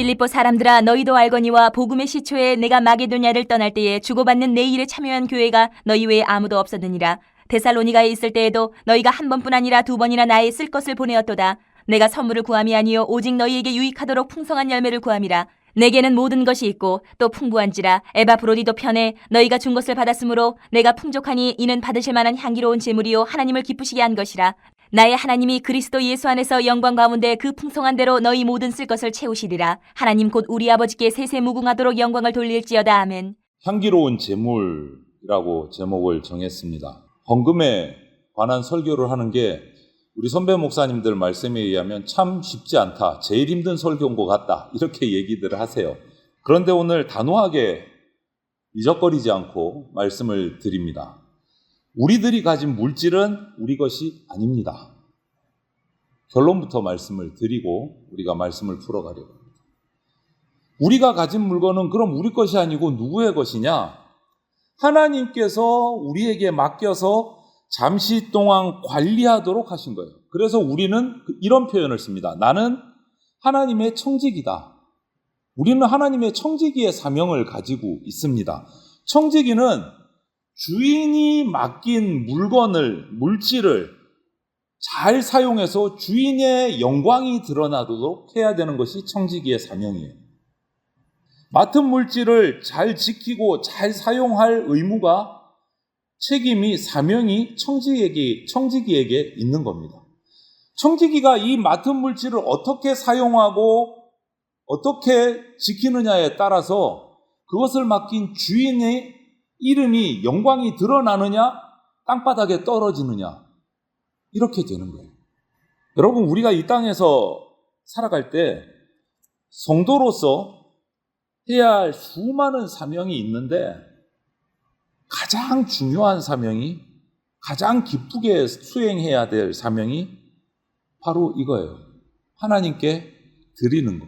빌립보 사람들아, 너희도 알거니와 복음의 시초에 내가 마게도냐를 떠날 때에 주고받는 내 일에 참여한 교회가 너희 외에 아무도 없었느니라. 데살로니가에 있을 때에도 너희가 한 번뿐 아니라 두 번이나 나의 쓸 것을 보내었도다. 내가 선물을 구함이 아니요 오직 너희에게 유익하도록 풍성한 열매를 구함이라. 내게는 모든 것이 있고 또 풍부한지라. 에바브로디도 편에 너희가 준 것을 받았으므로 내가 풍족하니 이는 받으실 만한 향기로운 제물이요 하나님을 기쁘시게 한 것이라. 나의 하나님이 그리스도 예수 안에서 영광 가운데 그 풍성한 대로 너희 모든 쓸 것을 채우시리라. 하나님 곧 우리 아버지께 세세무궁하도록 영광을 돌릴지어다. 아멘. 향기로운 제물이라고 제목을 정했습니다. 헌금에 관한 설교를 하는 게 우리 선배 목사님들 말씀에 의하면 참 쉽지 않다, 제일 힘든 설교인 것 같다, 이렇게 얘기들을 하세요. 그런데 오늘 단호하게 미적거리지 않고 말씀을 드립니다. 우리들이 가진 물질은 우리 것이 아닙니다. 결론부터 말씀을 드리고 우리가 말씀을 풀어가려고 합니다. 우리가 가진 물건은 그럼 우리 것이 아니고 누구의 것이냐? 하나님께서 우리에게 맡겨서 잠시 동안 관리하도록 하신 거예요. 그래서 우리는 이런 표현을 씁니다. 나는 하나님의 청지기다. 우리는 하나님의 청지기의 사명을 가지고 있습니다. 청지기는 주인이 맡긴 물질을 잘 사용해서 주인의 영광이 드러나도록 해야 되는 것이 청지기의 사명이에요. 맡은 물질을 잘 지키고 잘 사용할 의무가, 책임이, 사명이 청지기에게 있는 겁니다. 청지기가 이 맡은 물질을 어떻게 사용하고 어떻게 지키느냐에 따라서 그것을 맡긴 주인의 이름이, 영광이 드러나느냐, 땅바닥에 떨어지느냐, 이렇게 되는 거예요. 여러분, 우리가 이 땅에서 살아갈 때 성도로서 해야 할 수많은 사명이 있는데 가장 중요한 사명이, 가장 기쁘게 수행해야 될 사명이 바로 이거예요. 하나님께 드리는 거.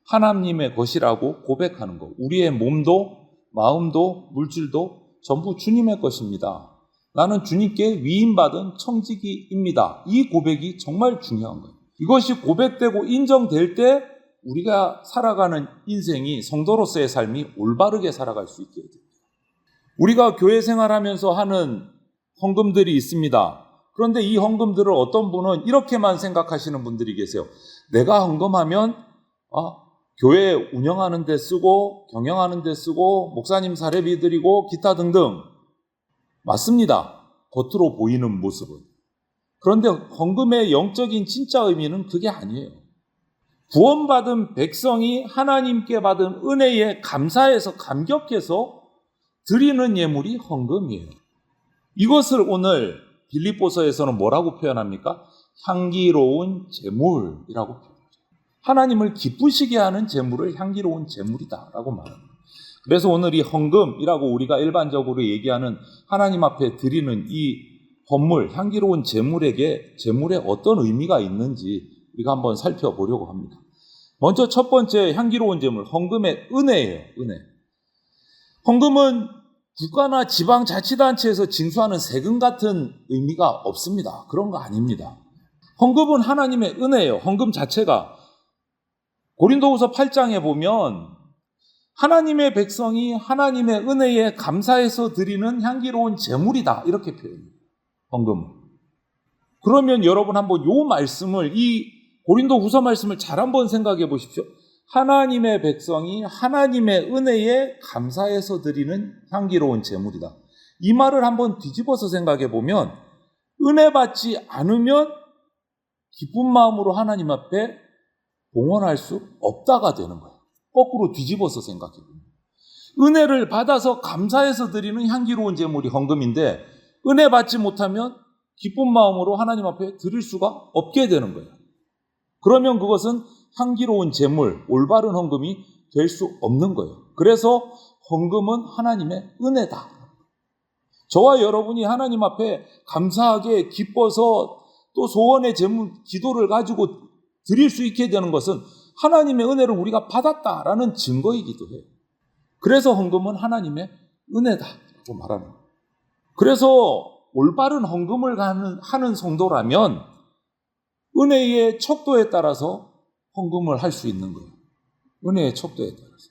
하나님의 것이라고 고백하는 거. 우리의 몸도 마음도 물질도 전부 주님의 것입니다. 나는 주님께 위임받은 청지기입니다. 이 고백이 정말 중요한 거예요. 이것이 고백되고 인정될 때 우리가 살아가는 인생이, 성도로서의 삶이 올바르게 살아갈 수 있게 됩니다. 우리가 교회 생활하면서 하는 헌금들이 있습니다. 그런데 이 헌금들을 어떤 분은 이렇게만 생각하시는 분들이 계세요. 내가 헌금하면 교회 운영하는 데 쓰고 경영하는 데 쓰고 목사님 사례비 드리고 기타 등등. 맞습니다. 겉으로 보이는 모습은. 그런데 헌금의 영적인 진짜 의미는 그게 아니에요. 구원받은 백성이 하나님께 받은 은혜에 감사해서, 감격해서 드리는 예물이 헌금이에요. 이것을 오늘 빌립보서에서는 뭐라고 표현합니까? 향기로운 제물이라고 표현합니다. 하나님을 기쁘시게 하는 제물을 향기로운 제물이다라고 말합니다. 그래서 오늘 이 헌금이라고 우리가 일반적으로 얘기하는 하나님 앞에 드리는 이 헌물, 향기로운 제물에 어떤 의미가 있는지 우리가 한번 살펴보려고 합니다. 먼저 첫 번째 향기로운 제물, 헌금의 은혜예요. 은혜. 헌금은 국가나 지방자치단체에서 징수하는 세금 같은 의미가 없습니다. 그런 거 아닙니다. 헌금은 하나님의 은혜예요. 헌금 자체가. 고린도후서 8장에 보면 하나님의 백성이 하나님의 은혜에 감사해서 드리는 향기로운 제물이다, 이렇게 표현해요. 헌금은. 그러면 여러분 한번 이 말씀을, 이 고린도후서 말씀을 잘 한번 생각해 보십시오. 하나님의 백성이 하나님의 은혜에 감사해서 드리는 향기로운 제물이다. 이 말을 한번 뒤집어서 생각해 보면 은혜 받지 않으면 기쁜 마음으로 하나님 앞에 봉헌할 수 없다가 되는 거예요. 거꾸로 뒤집어서 생각해 보면. 은혜를 받아서 감사해서 드리는 향기로운 제물이 헌금인데 은혜 받지 못하면 기쁜 마음으로 하나님 앞에 드릴 수가 없게 되는 거예요. 그러면 그것은 향기로운 제물, 올바른 헌금이 될 수 없는 거예요. 그래서 헌금은 하나님의 은혜다. 저와 여러분이 하나님 앞에 감사하게 기뻐서 또 소원의 제물, 기도를 가지고 드릴 수 있게 되는 것은 하나님의 은혜를 우리가 받았다라는 증거이기도 해요. 그래서 헌금은 하나님의 은혜다라고 말하는 거예요. 그래서 올바른 헌금을 하는 성도라면 은혜의 척도에 따라서 헌금을 할 수 있는 거예요. 은혜의 척도에 따라서.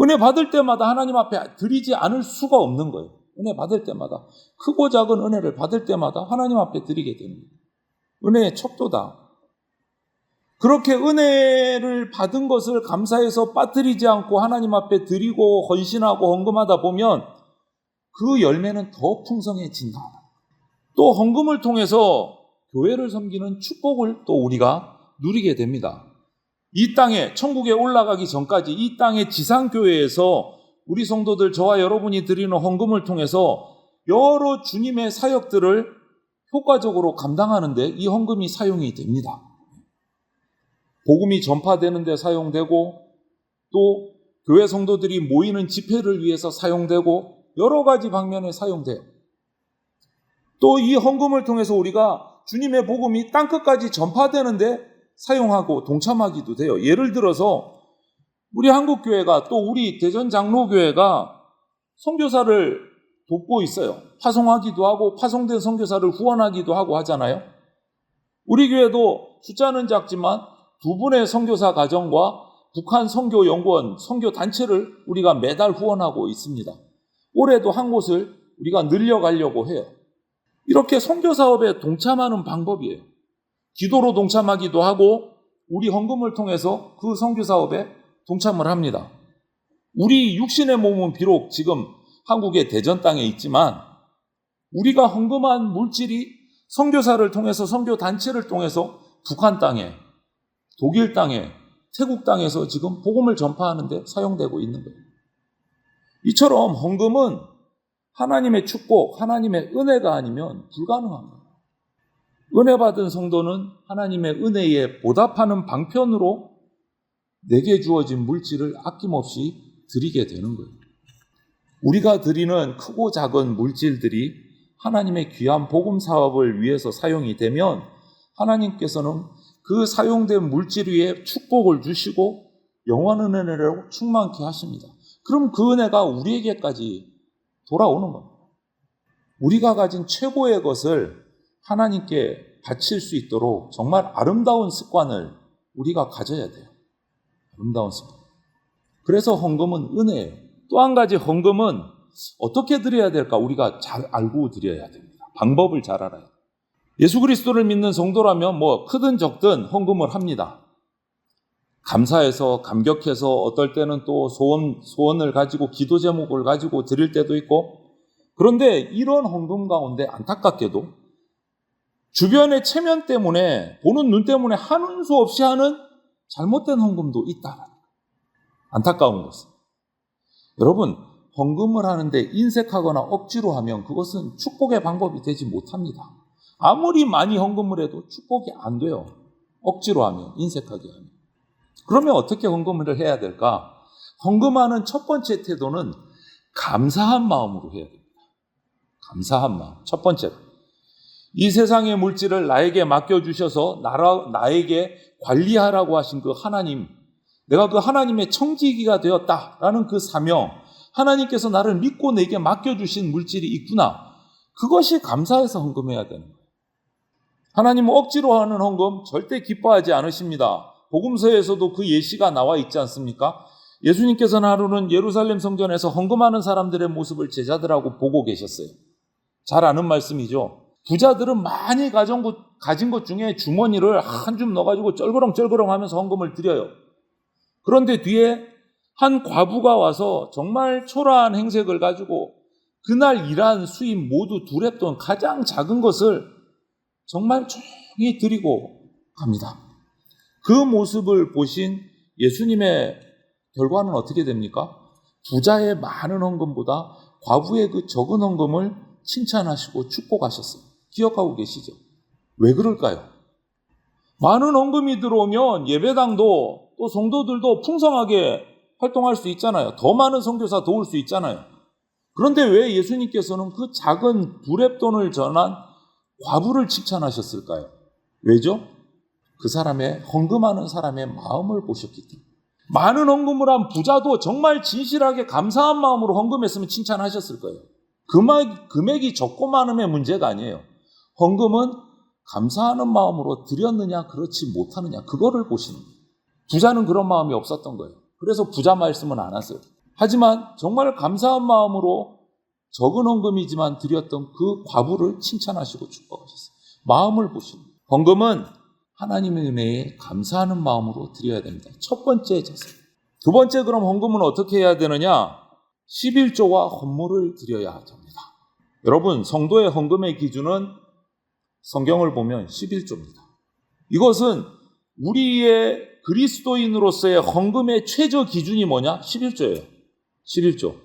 은혜 받을 때마다 하나님 앞에 드리지 않을 수가 없는 거예요. 은혜 받을 때마다. 크고 작은 은혜를 받을 때마다 하나님 앞에 드리게 되는 거예요. 은혜의 척도다. 그렇게 은혜를 받은 것을 감사해서 빠뜨리지 않고 하나님 앞에 드리고 헌신하고 헌금하다 보면 그 열매는 더 풍성해진다. 또 헌금을 통해서 교회를 섬기는 축복을 또 우리가 누리게 됩니다. 이 땅에 천국에 올라가기 전까지 이 땅의 지상교회에서 우리 성도들 저와 여러분이 드리는 헌금을 통해서 여러 주님의 사역들을 효과적으로 감당하는 데 이 헌금이 사용이 됩니다. 복음이 전파되는 데 사용되고 또 교회 성도들이 모이는 집회를 위해서 사용되고 여러 가지 방면에 사용돼요. 또 이 헌금을 통해서 우리가 주님의 복음이 땅끝까지 전파되는데 사용하고 동참하기도 돼요. 예를 들어서 우리 한국교회가 또 우리 대전장로교회가 선교사를 돕고 있어요. 파송하기도 하고 파송된 선교사를 후원하기도 하고 하잖아요. 우리 교회도 숫자는 작지만 2분의 선교사 가정과 북한 선교연구원, 선교단체를 우리가 매달 후원하고 있습니다. 올해도 한 곳을 우리가 늘려가려고 해요. 이렇게 선교사업에 동참하는 방법이에요. 기도로 동참하기도 하고 우리 헌금을 통해서 그 선교사업에 동참을 합니다. 우리 육신의 몸은 비록 지금 한국의 대전 땅에 있지만 우리가 헌금한 물질이 선교사를 통해서 선교단체를 통해서 북한 땅에, 독일 땅에, 태국 땅에서 지금 복음을 전파하는 데 사용되고 있는 거예요. 이처럼 헌금은 하나님의 축복, 하나님의 은혜가 아니면 불가능한 거예요. 은혜 받은 성도는 하나님의 은혜에 보답하는 방편으로 내게 주어진 물질을 아낌없이 드리게 되는 거예요. 우리가 드리는 크고 작은 물질들이 하나님의 귀한 복음 사업을 위해서 사용이 되면 하나님께서는 그 사용된 물질 위에 축복을 주시고 영원한 은혜로 충만케 하십니다. 그럼 그 은혜가 우리에게까지 돌아오는 겁니다. 우리가 가진 최고의 것을 하나님께 바칠 수 있도록 정말 아름다운 습관을 우리가 가져야 돼요. 아름다운 습관. 그래서 헌금은 은혜예요. 또 한 가지 헌금은 어떻게 드려야 될까 우리가 잘 알고 드려야 됩니다. 방법을 잘 알아야 돼요. 예수 그리스도를 믿는 성도라면 뭐 크든 적든 헌금을 합니다. 감사해서 감격해서 어떨 때는 또 소원을 가지고 기도 제목을 가지고 드릴 때도 있고 그런데 이런 헌금 가운데 안타깝게도 주변의 체면 때문에 보는 눈 때문에 하는 수 없이 하는 잘못된 헌금도 있다. 안타까운 것은 여러분 헌금을 하는데 인색하거나 억지로 하면 그것은 축복의 방법이 되지 못합니다. 아무리 많이 헌금을 해도 축복이 안 돼요. 억지로 하면, 인색하게 하면. 그러면 어떻게 헌금을 해야 될까? 헌금하는 첫 번째 태도는 감사한 마음으로 해야 됩니다. 감사한 마음. 첫 번째로. 이 세상의 물질을 나에게 맡겨주셔서 나에게 관리하라고 하신 그 하나님, 내가 그 하나님의 청지기가 되었다라는 그 사명, 하나님께서 나를 믿고 내게 맡겨주신 물질이 있구나. 그것이 감사해서 헌금해야 되는 거예요. 하나님은 억지로 하는 헌금 절대 기뻐하지 않으십니다. 복음서에서도 그 예시가 나와 있지 않습니까? 예수님께서는 하루는 예루살렘 성전에서 헌금하는 사람들의 모습을 제자들하고 보고 계셨어요. 잘 아는 말씀이죠. 부자들은 많이 가진 것 중에 주머니를 한 줌 넣어가지고 쩔그렁쩔그렁 하면서 헌금을 드려요. 그런데 뒤에 한 과부가 와서 정말 초라한 행색을 가지고 그날 일한 수입 모두 두랩돈 가장 작은 것을 정말 조용히 드리고 갑니다. 그 모습을 보신 예수님의 결과는 어떻게 됩니까? 부자의 많은 헌금보다 과부의 그 적은 헌금을 칭찬하시고 축복하셨어요. 기억하고 계시죠? 왜 그럴까요? 많은 헌금이 들어오면 예배당도 또 성도들도 풍성하게 활동할 수 있잖아요. 더 많은 선교사 도울 수 있잖아요. 그런데 왜 예수님께서는 그 작은 두랩돈을 전한 과부를 칭찬하셨을까요? 왜죠? 그 사람의 헌금하는 사람의 마음을 보셨기 때문에. 많은 헌금을 한 부자도 정말 진실하게 감사한 마음으로 헌금했으면 칭찬하셨을 거예요. 금액이 적고 많음의 문제가 아니에요. 헌금은 감사하는 마음으로 드렸느냐 그렇지 못하느냐 그거를 보시는 거예요. 부자는 그런 마음이 없었던 거예요. 그래서 부자 말씀은 안 하세요. 하지만 정말 감사한 마음으로 적은 헌금이지만 드렸던 그 과부를 칭찬하시고 축복하셨어요. 마음을 보십니다. 헌금은 하나님의 은혜에 감사하는 마음으로 드려야 됩니다. 첫 번째 자세. 두 번째, 그럼 헌금은 어떻게 해야 되느냐? 11조와 헌물을 드려야 합니다. 여러분, 성도의 헌금의 기준은 성경을 보면 11조입니다. 이것은 우리의 그리스도인으로서의 헌금의 최저 기준이 뭐냐? 11조예요. 11조.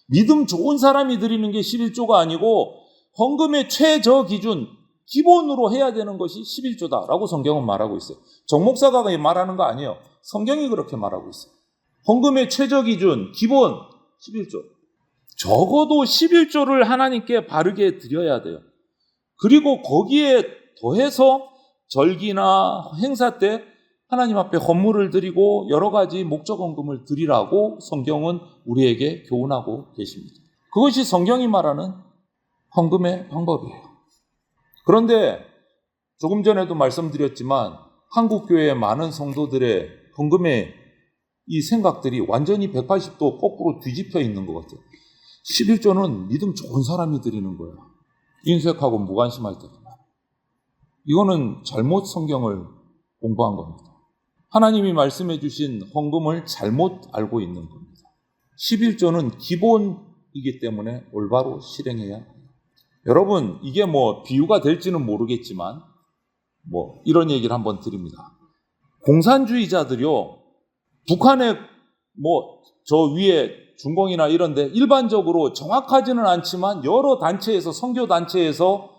믿음 좋은 사람이 드리는 게 11조가 아니고 헌금의 최저 기준, 기본으로 해야 되는 것이 11조다라고 성경은 말하고 있어요. 정 목사가 말하는 거 아니에요. 성경이 그렇게 말하고 있어요. 헌금의 최저 기준, 기본 11조. 적어도 11조를 하나님께 바르게 드려야 돼요. 그리고 거기에 더해서 절기나 행사 때 하나님 앞에 헌물을 드리고 여러 가지 목적 헌금을 드리라고 성경은 우리에게 교훈하고 계십니다. 그것이 성경이 말하는 헌금의 방법이에요. 그런데 조금 전에도 말씀드렸지만 한국교회의 많은 성도들의 헌금의 이 생각들이 완전히 180도 거꾸로 뒤집혀 있는 것 같아요. 11조는 믿음 좋은 사람이 드리는 거야. 인색하고 무관심할 때가 많아. 이거는 잘못 성경을 공부한 겁니다. 하나님이 말씀해 주신 헌금을 잘못 알고 있는 겁니다. 11조는 기본이기 때문에 올바로 실행해야 합니다. 여러분, 이게 비유가 될지는 모르겠지만 이런 얘기를 한번 드립니다. 공산주의자들이요, 북한의 저 위에 중공이나 이런데 일반적으로 정확하지는 않지만 여러 단체에서, 선교단체에서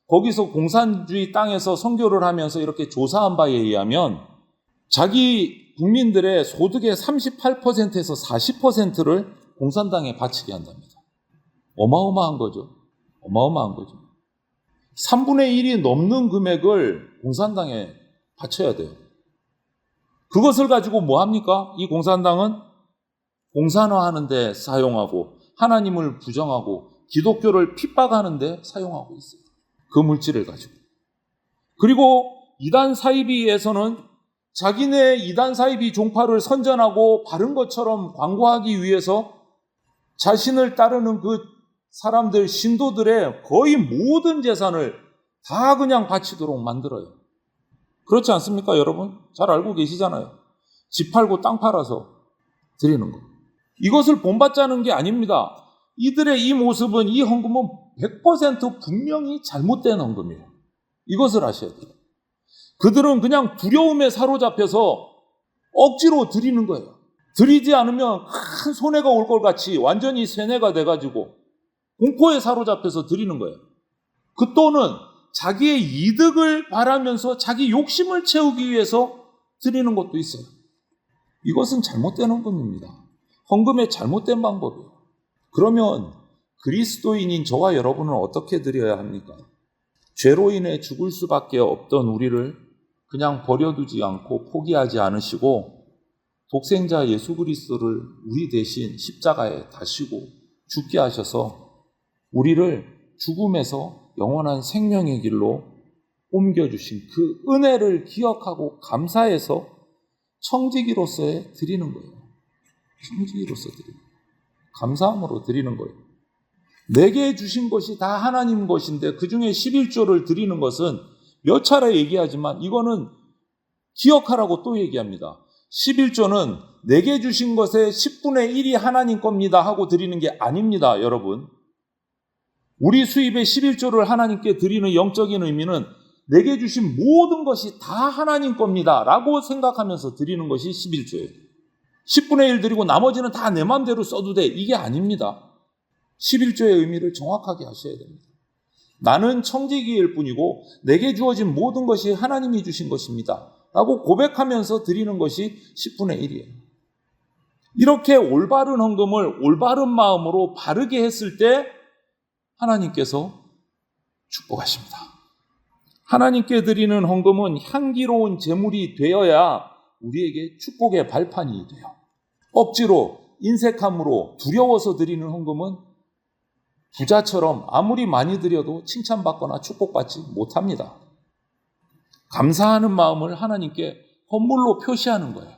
거기서 공산주의 땅에서 선교를 하면서 이렇게 조사한 바에 의하면 자기 국민들의 소득의 38%에서 40%를 공산당에 바치게 한답니다. 어마어마한 거죠. 어마어마한 거죠. 3분의 1이 넘는 금액을 공산당에 바쳐야 돼요. 그것을 가지고 뭐 합니까? 이 공산당은 공산화하는 데 사용하고 하나님을 부정하고 기독교를 핍박하는 데 사용하고 있어요. 그 물질을 가지고. 그리고 이단 사이비에서는 자기네 이단 사이비 종파를 선전하고 바른 것처럼 광고하기 위해서 자신을 따르는 그 사람들, 신도들의 거의 모든 재산을 다 그냥 바치도록 만들어요. 그렇지 않습니까, 여러분? 잘 알고 계시잖아요. 집 팔고 땅 팔아서 드리는 거. 이것을 본받자는 게 아닙니다. 이들의 이 모습은, 이 헌금은 100% 분명히 잘못된 헌금이에요. 이것을 아셔야 돼요. 그들은 그냥 두려움에 사로잡혀서 억지로 드리는 거예요. 드리지 않으면 큰 손해가 올 것 같이 완전히 세뇌가 돼가지고 공포에 사로잡혀서 드리는 거예요. 그 또는 자기의 이득을 바라면서 자기 욕심을 채우기 위해서 드리는 것도 있어요. 이것은 잘못된 헌금입니다. 헌금의 잘못된 방법이에요. 그러면 그리스도인인 저와 여러분은 어떻게 드려야 합니까? 죄로 인해 죽을 수밖에 없던 우리를 그냥 버려두지 않고 포기하지 않으시고 독생자 예수 그리스도를 우리 대신 십자가에 다시고 죽게 하셔서 우리를 죽음에서 영원한 생명의 길로 옮겨주신 그 은혜를 기억하고 감사해서 청지기로서 드리는 거예요. 청지기로서 드리는 거예요. 감사함으로 드리는 거예요. 내게 주신 것이 다 하나님 것인데 그 중에 11조를 드리는 것은 몇 차례 얘기하지만 이거는 기억하라고 또 얘기합니다. 11조는 내게 주신 것의 10분의 1이 하나님 겁니다 하고 드리는 게 아닙니다, 여러분. 우리 수입의 11조를 하나님께 드리는 영적인 의미는 내게 주신 모든 것이 다 하나님 겁니다 라고 생각하면서 드리는 것이 11조예요. 10분의 1 드리고 나머지는 다 내 마음대로 써도 돼. 이게 아닙니다. 11조의 의미를 정확하게 하셔야 됩니다. 나는 청지기일 뿐이고 내게 주어진 모든 것이 하나님이 주신 것입니다 라고 고백하면서 드리는 것이 10분의 1이에요. 이렇게 올바른 헌금을 올바른 마음으로 바르게 했을 때 하나님께서 축복하십니다. 하나님께 드리는 헌금은 향기로운 제물이 되어야 우리에게 축복의 발판이 돼요. 억지로, 인색함으로, 두려워서 드리는 헌금은 부자처럼 아무리 많이 드려도 칭찬받거나 축복받지 못합니다. 감사하는 마음을 하나님께 헌물로 표시하는 거예요.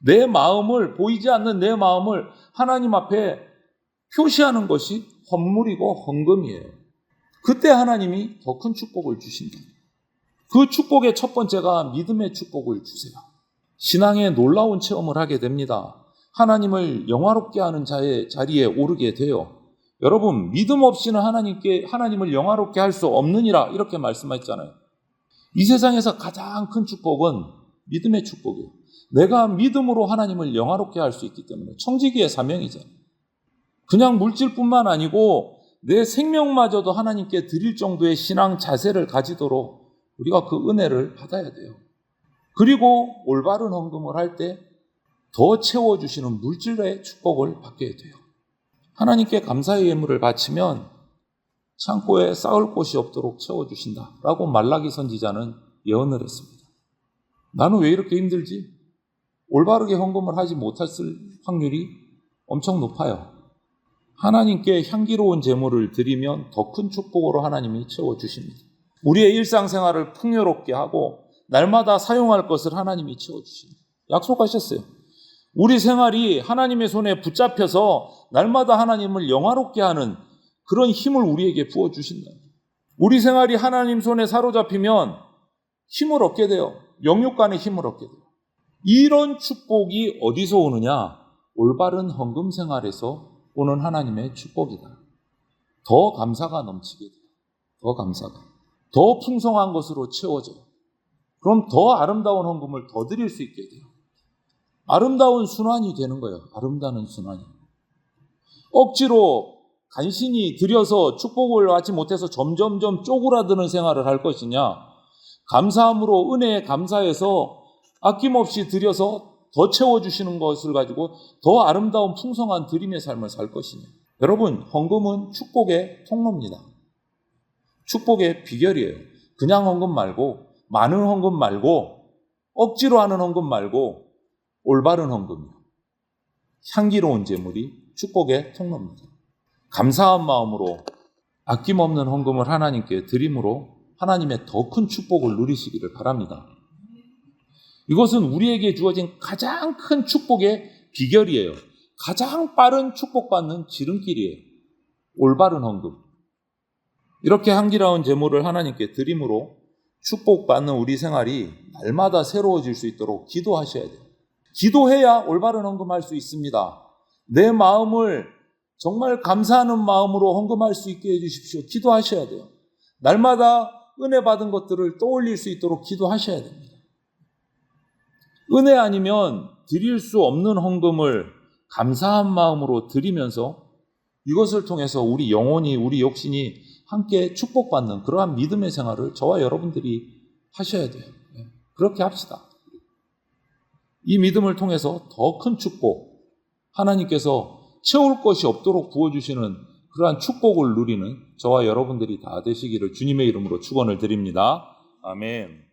내 마음을, 보이지 않는 내 마음을 하나님 앞에 표시하는 것이 헌물이고 헌금이에요. 그때 하나님이 더 큰 축복을 주신다. 그 축복의 첫 번째가 믿음의 축복을 주세요. 신앙의 놀라운 체험을 하게 됩니다. 하나님을 영화롭게 하는 자리에 오르게 돼요. 여러분, 믿음 없이는 하나님을 영화롭게 할 수 없느니라 이렇게 말씀하셨잖아요. 이 세상에서 가장 큰 축복은 믿음의 축복이에요. 내가 믿음으로 하나님을 영화롭게 할 수 있기 때문에 청지기의 사명이죠. 그냥 물질뿐만 아니고 내 생명마저도 하나님께 드릴 정도의 신앙 자세를 가지도록 우리가 그 은혜를 받아야 돼요. 그리고 올바른 헌금을 할 때 더 채워주시는 물질의 축복을 받게 돼요. 하나님께 감사의 예물을 바치면 창고에 쌓을 곳이 없도록 채워주신다라고 말라기 선지자는 예언을 했습니다. 나는 왜 이렇게 힘들지? 올바르게 헌금을 하지 못했을 확률이 엄청 높아요. 하나님께 향기로운 제물을 드리면 더 큰 축복으로 하나님이 채워주십니다. 우리의 일상생활을 풍요롭게 하고 날마다 사용할 것을 하나님이 채워주십니다. 약속하셨어요. 우리 생활이 하나님의 손에 붙잡혀서 날마다 하나님을 영화롭게 하는 그런 힘을 우리에게 부어주신다. 우리 생활이 하나님 손에 사로잡히면 힘을 얻게 돼요. 영육간의 힘을 얻게 돼요. 이런 축복이 어디서 오느냐? 올바른 헌금 생활에서 오는 하나님의 축복이다. 더 감사가 넘치게 돼요. 더 감사가. 더 풍성한 것으로 채워져요. 그럼 더 아름다운 헌금을 더 드릴 수 있게 돼요. 아름다운 순환이 되는 거예요. 아름다운 순환이. 억지로 간신히 드려서 축복을 받지 못해서 점점점 쪼그라드는 생활을 할 것이냐, 감사함으로 은혜에 감사해서 아낌없이 드려서 더 채워주시는 것을 가지고 더 아름다운 풍성한 드림의 삶을 살 것이냐. 여러분, 헌금은 축복의 통로입니다. 축복의 비결이에요. 그냥 헌금 말고, 많은 헌금 말고, 억지로 하는 헌금 말고 올바른 헌금이요. 향기로운 제물이 축복의 통로입니다. 감사한 마음으로 아낌없는 헌금을 하나님께 드림으로 하나님의 더 큰 축복을 누리시기를 바랍니다. 이것은 우리에게 주어진 가장 큰 축복의 비결이에요. 가장 빠른 축복받는 지름길이에요. 올바른 헌금. 이렇게 향기로운 제물을 하나님께 드림으로 축복받는 우리 생활이 날마다 새로워질 수 있도록 기도하셔야 돼요. 기도해야 올바른 헌금할 수 있습니다. 내 마음을 정말 감사하는 마음으로 헌금할 수 있게 해주십시오. 기도하셔야 돼요. 날마다 은혜 받은 것들을 떠올릴 수 있도록 기도하셔야 됩니다. 은혜 아니면 드릴 수 없는 헌금을 감사한 마음으로 드리면서 이것을 통해서 우리 영혼이, 우리 육신이 함께 축복받는 그러한 믿음의 생활을 저와 여러분들이 하셔야 돼요. 그렇게 합시다. 이 믿음을 통해서 더 큰 축복, 하나님께서 채울 것이 없도록 부어주시는 그러한 축복을 누리는 저와 여러분들이 다 되시기를 주님의 이름으로 축원을 드립니다. 아멘.